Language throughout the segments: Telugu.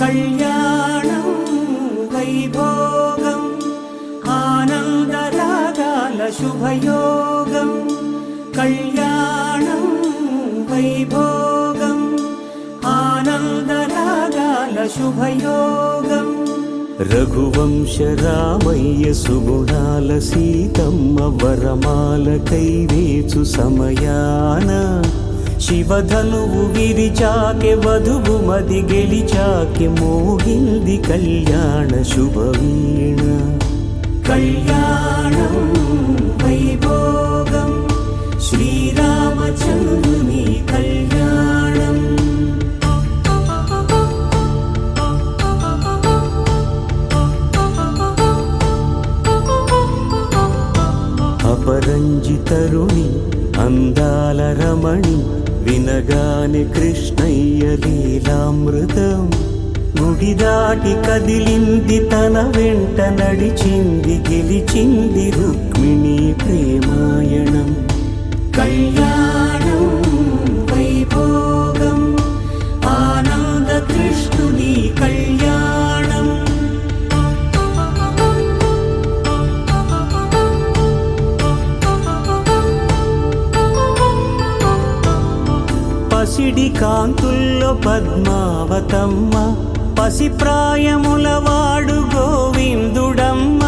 కళ్యాణం వైభోగం ఆనందరాగాల శుభయోగం. కళ్యాణం వైభోగం ఆనందరాగాల శుభయోగం. రఘువంశ రామయ్య సుగుణాల సీతమ్మ వరమాల కైవేచు సమయాన శివధనువు విరిచాకె వధువు మది గెలిచాకె మోగింది కళ్యాణ శుభవీణ. కళ్యాణం వైభోగం శ్రీరామచంద్రుని కళ్యాణం. అపరంజి తరుణి అందాల రమణి వినగానే కృష్ణయ్య లీలామృతం. గుడి దాటి కదిలింది తన వెంట నడిచింది గెలిచింది రుక్మిణి ప్రేమాయణం. కళ్యాణం వైభోగం ఆనంద కృష్ణుని కళ్యాణం. పసిడి కాంతుల్లో పద్మావతమ్మ పసిప్రాయముల వాడు గోవిందుడమ్మ.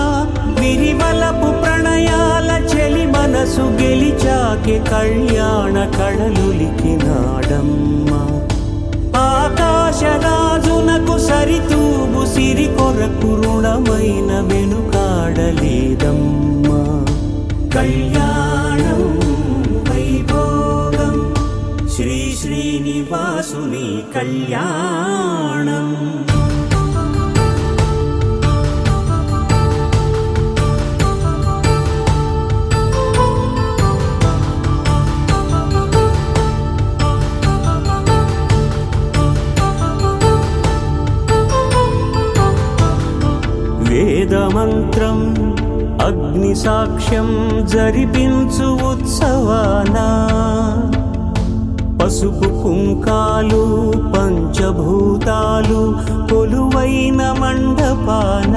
విరివలపు ప్రణయాల చెలి మనసు గెలిచాకె కళ్యాణ కళలులికినాడమ్మ. ఆకాశరాజునకు సరితూబు సిరి కొరకు రుణమైన వెనుకాడలేదమ్మ. కళ్యాణం వైభోగం శ్రీ శ్రీనివాసుని కళ్యాణం. వేదమంత్రం అగ్ని సాక్ష్యం జరిపించు ఉత్సవానా పసుపు కుంకాలు పంచభూతాలు కొలువైన మండపాన.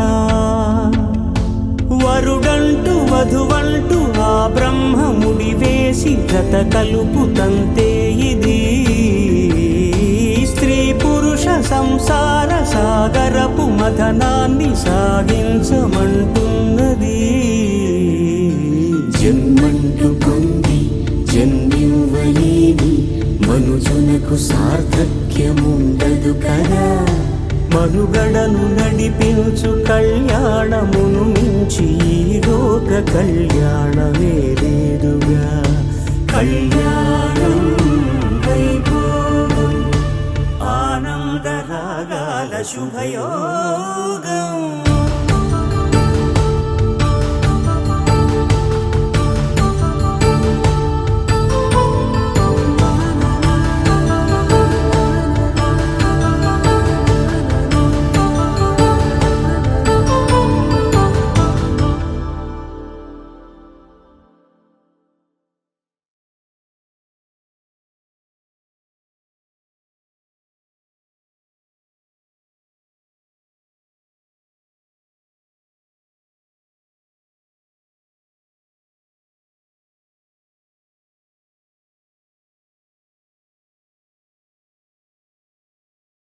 వరుడంటూ వధువంటూ ఆ బ్రహ్మముడి వేసి జత కలుపు తంతే ఇది. స్త్రీ పురుష సంసార సాగరపు మథనాన్ని సాగించమంటున్నది. జన్మంటూ పొంది జన్మివ్వలేని మనుజునకు సార్థక్యముండదు కదా. మనుగడను నడిపించు కళ్యాణమును మించి ఈ లోక కళ్యాణమే లేదుగా. కళ్యాణం వైభోగం ఆనందరాగాల శుభయోగం.